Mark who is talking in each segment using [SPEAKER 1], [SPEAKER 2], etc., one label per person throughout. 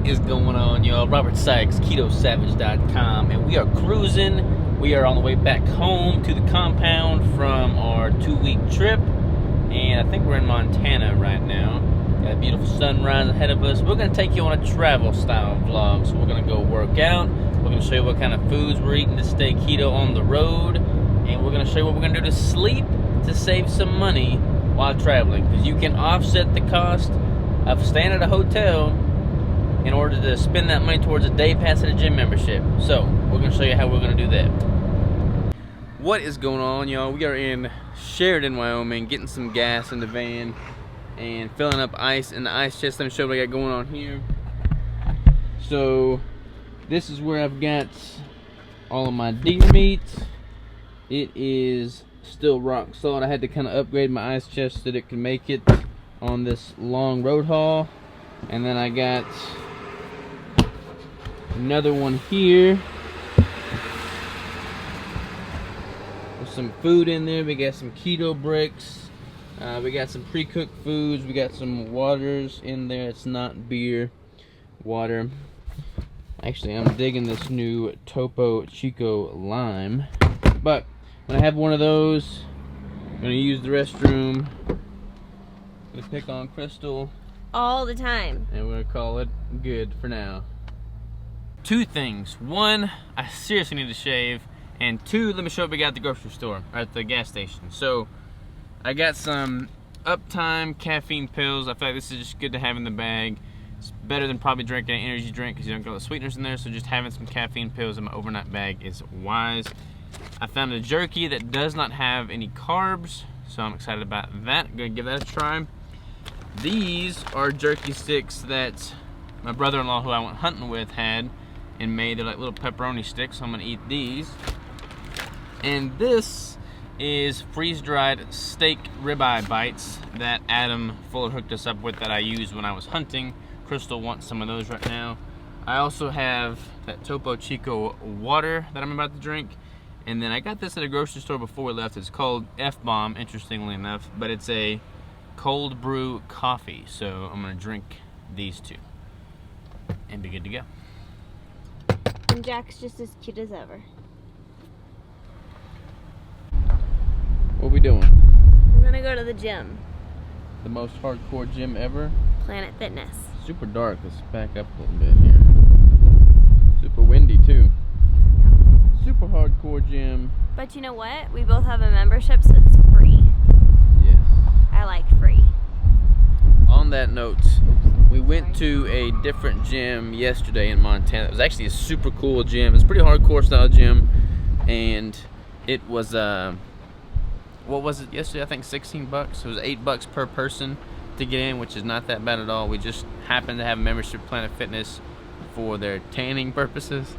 [SPEAKER 1] What is going on, y'all? Robert Sykes, KetoSavage.com, and we are cruising. We are on the way back home to the compound from our 2-week trip, and I think we're in Montana right now. Got a beautiful sunrise ahead of us. We're going to take you on a travel style vlog. So we're going to go work out. We're going to show you what kind of foods we're eating to stay keto on the road, and we're going to show you what we're going to do to sleep to save some money while traveling, because you can offset the cost of staying at a hotel in order to spend that money towards a day pass at a gym membership. So we're going to show you how we're going to do that. What is going on, y'all? We are in Sheridan, Wyoming, getting some gas in the van and filling up ice in the ice chest. Let me show you what I got going on here. So this is where I've got all of my deer meat. It is still rock solid. I had to kind of upgrade my ice chest so that it can make it on this long road haul. And then I got another one here with some food in there. We got some keto bricks. We got some pre-cooked foods. We got some waters in there. It's not beer, water. Actually, I'm digging this new Topo Chico lime. But when I have one of those, I'm going to use the restroom. I'm going to pick on Crystal
[SPEAKER 2] all the time,
[SPEAKER 1] and we're going to call it good for now. Two things. One, I seriously need to shave. And two, let me show you what we got at the grocery store, or at the gas station. So I got some Uptime caffeine pills. I feel like this is just good to have in the bag. It's better than probably drinking an energy drink because you don't get all the sweeteners in there. So just having some caffeine pills in my overnight bag is wise. I found a jerky that does not have any carbs, so I'm excited about that. I'm gonna give that a try. These are jerky sticks that my brother-in-law, who I went hunting with, had and made. They're like little pepperoni sticks, so I'm gonna eat these. And this is freeze-dried steak ribeye bites that Adam Fuller hooked us up with that I used when I was hunting. Crystal wants some of those right now. I also have that Topo Chico water that I'm about to drink. And then I got this at a grocery store before we left. It's called F-Bomb, interestingly enough, but it's a cold brew coffee. So I'm gonna drink these two and be good to go.
[SPEAKER 2] And Jack's just as cute as ever.
[SPEAKER 1] What are we doing?
[SPEAKER 2] We're gonna go to the gym.
[SPEAKER 1] The most hardcore gym ever?
[SPEAKER 2] Planet Fitness.
[SPEAKER 1] Super dark. Let's back up a little bit here. Super windy too. Super hardcore gym.
[SPEAKER 2] But you know what? We both have a membership, so it's free.
[SPEAKER 1] Yes.
[SPEAKER 2] I like free.
[SPEAKER 1] On that note, we went to a different gym yesterday in Montana. It was actually a super cool gym. It's a pretty hardcore style gym, and it was what was it yesterday? I think $16. It was $8 per person to get in, which is not that bad at all. We just happened to have a membership at Planet Fitness for their tanning purposes.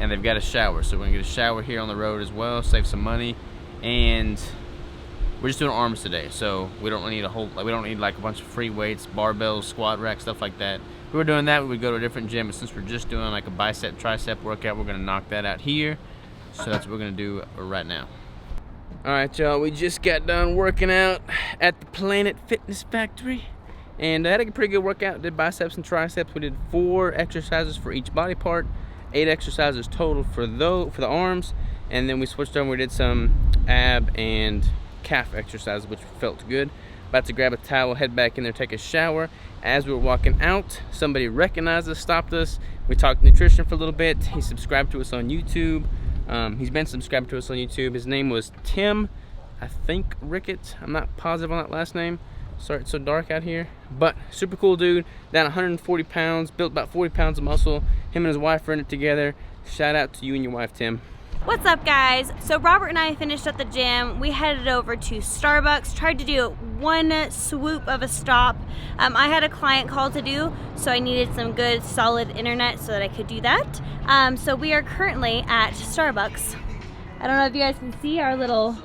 [SPEAKER 1] And they've got a shower, so we're gonna get a shower here on the road as well, save some money. And we're just doing arms today, so we don't need we don't need like a bunch of free weights, barbells, squat racks, stuff like that. If we were doing that, we would go to a different gym, but since we're just doing like a bicep, tricep workout, we're gonna knock that out here. So that's what we're gonna do right now. All right, y'all, we just got done working out at the Planet Fitness Factory, and I had a pretty good workout. Did biceps and triceps. We did 4 exercises for each body part. 8 exercises total for the arms, and then we switched over and we did some ab and calf exercises, which felt good. About to grab a towel, head back in there, take a shower. As we were walking out, somebody recognized us, stopped us. We talked nutrition for a little bit. He subscribed to us on YouTube. He's been subscribed to us on YouTube. His name was Tim, I think Rickett. I'm not positive on that last name. Sorry it's so dark out here, but super cool dude. Down 140 pounds, built about 40 pounds of muscle. Him and his wife are in it together. Shout out to you and your wife, Tim.
[SPEAKER 2] What's up, guys? So Robert and I finished at the gym. We headed over to Starbucks, tried to do one swoop of a stop. I had a client call to do, so I needed some good solid internet so that I could do that. So we are currently at Starbucks. I don't know if you guys can see our little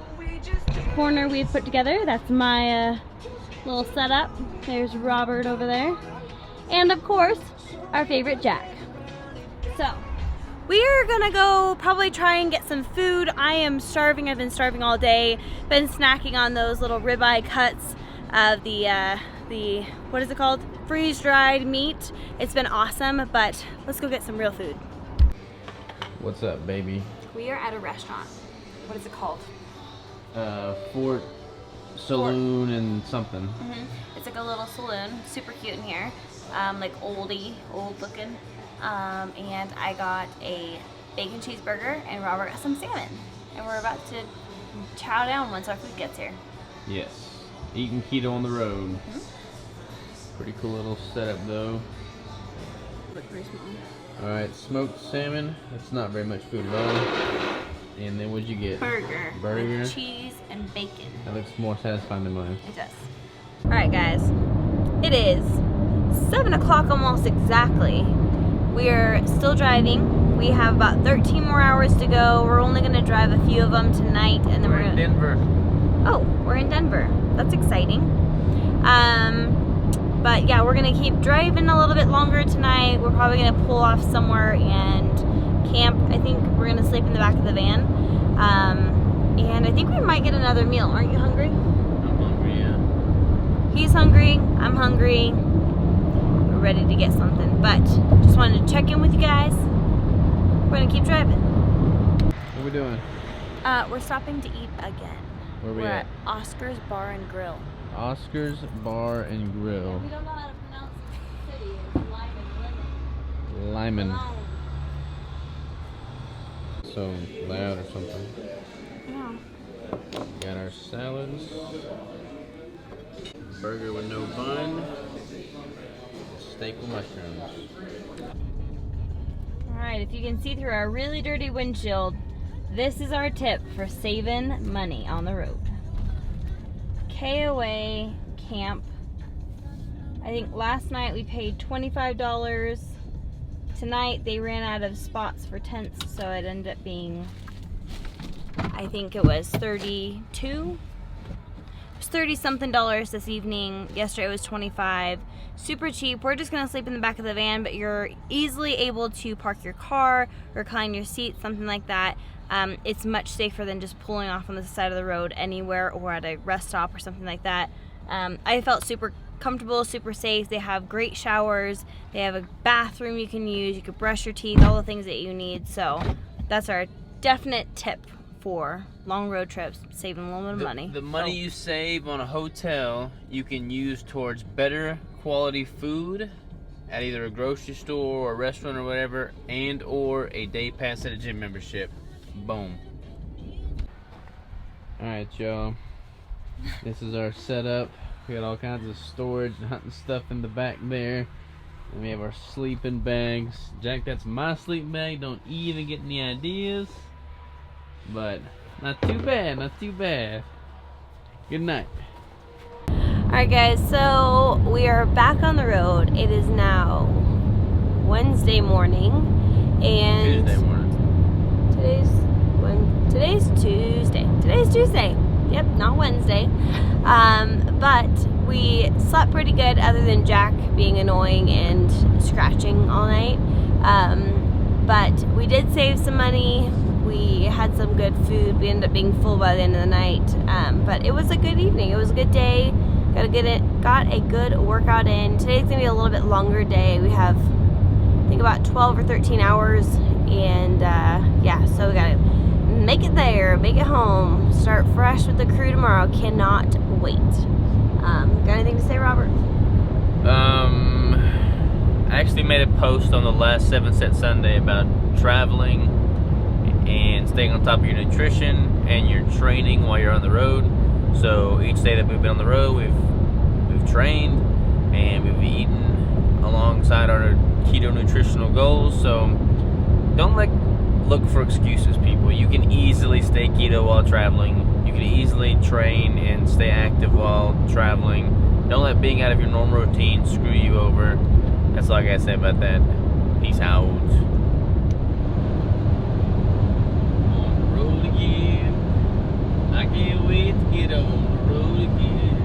[SPEAKER 2] corner we've put together. That's my little setup. There's Robert over there. And of course, our favorite Jack. So we are gonna go probably try and get some food. I am starving. I've been starving all day. Been snacking on those little ribeye cuts of the the, what is it called? Freeze-dried meat. It's been awesome, but let's go get some real food.
[SPEAKER 1] What's up, baby?
[SPEAKER 2] We are at a restaurant. What is it called?
[SPEAKER 1] Fort Saloon and something.
[SPEAKER 2] It's like a little saloon, super cute in here, like old looking. And I got a bacon cheeseburger, and Robert got some salmon. And we're about to chow down once our food gets here.
[SPEAKER 1] Yes, eating keto on the road. Pretty cool little setup though.
[SPEAKER 2] Look pretty small.
[SPEAKER 1] All right, smoked salmon. That's not very much food at all. And then what'd you get?
[SPEAKER 2] Burger.
[SPEAKER 1] Burger.
[SPEAKER 2] With cheese and bacon.
[SPEAKER 1] That looks more satisfying than mine.
[SPEAKER 2] It does. All right, guys. It is 7 o'clock almost exactly. We're still driving. We have about 13 more hours to go. We're only gonna drive a few of them tonight, and then we're
[SPEAKER 1] in Denver.
[SPEAKER 2] Oh, we're in Denver. That's exciting. But yeah, we're gonna keep driving a little bit longer tonight. We're probably gonna pull off somewhere and camp. I think we're gonna sleep in the back of the van. And I think we might get another meal. Aren't you hungry?
[SPEAKER 1] I'm hungry, yeah.
[SPEAKER 2] He's hungry. I'm hungry. We're ready to get something. But just wanted to check in with you guys. We're gonna keep driving.
[SPEAKER 1] What are we doing?
[SPEAKER 2] We're stopping to eat again.
[SPEAKER 1] Where are we
[SPEAKER 2] We're
[SPEAKER 1] at?
[SPEAKER 2] Oscar's Bar and Grill.
[SPEAKER 1] Oscar's Bar and Grill.
[SPEAKER 2] We don't know how to pronounce the city. It's
[SPEAKER 1] Lyman.
[SPEAKER 2] Malone.
[SPEAKER 1] So loud or something.
[SPEAKER 2] Yeah.
[SPEAKER 1] Got our salads. Burger with no bun. Steak with mushrooms.
[SPEAKER 2] Alright, if you can see through our really dirty windshield, this is our tip for saving money on the road. KOA camp. I think last night we paid $25. Tonight they ran out of spots for tents, so it ended up being, I think it was 32. It was 30 something dollars this evening. Yesterday it was 25. Super cheap. We're just gonna sleep in the back of the van, but you're easily able to park your car, recline your seat, something like that. It's much safer than just pulling off on the side of the road anywhere or at a rest stop or something like that. I felt super comfortable, super safe. They have great showers. They have a bathroom you can use. You can brush your teeth, all the things that you need. So that's our definite tip for long road trips, saving a little bit of money.
[SPEAKER 1] The money you save on a hotel, you can use towards better quality food at either a grocery store or a restaurant or whatever, and or a day pass at a gym membership. Boom. Alright, y'all. This is our setup. We got all kinds of storage and hunting stuff in the back there. And we have our sleeping bags. Jack, that's my sleeping bag. Don't even get any ideas. But not too bad, not too bad. Good night.
[SPEAKER 2] Alright guys, so we are back on the road. It is now Wednesday morning, and
[SPEAKER 1] Tuesday morning.
[SPEAKER 2] Today's Tuesday. Today's Tuesday. Yep, not Wednesday. But we slept pretty good, other than Jack being annoying and scratching all night. But we did save some money. We had some good food. We ended up being full by the end of the night. But it was a good evening. It was a good day. Got a good workout in. Today's gonna be a little bit longer day. We have, I think, about 12 or 13 hours, and yeah, so we gotta make it there, make it home, start fresh with the crew tomorrow. Cannot wait. Got anything to say, Robert?
[SPEAKER 1] I actually made a post on the last 7 Set Sunday about traveling and staying on top of your nutrition and your training while you're on the road. So each day that we've been on the road, we've trained and we've eaten alongside our keto nutritional goals. So don't look for excuses, people. You can easily stay keto while traveling. You can easily train and stay active while traveling. Don't let being out of your normal routine screw you over. That's all I gotta say about that. Peace out. On the road again. I can't wait to get on the road again.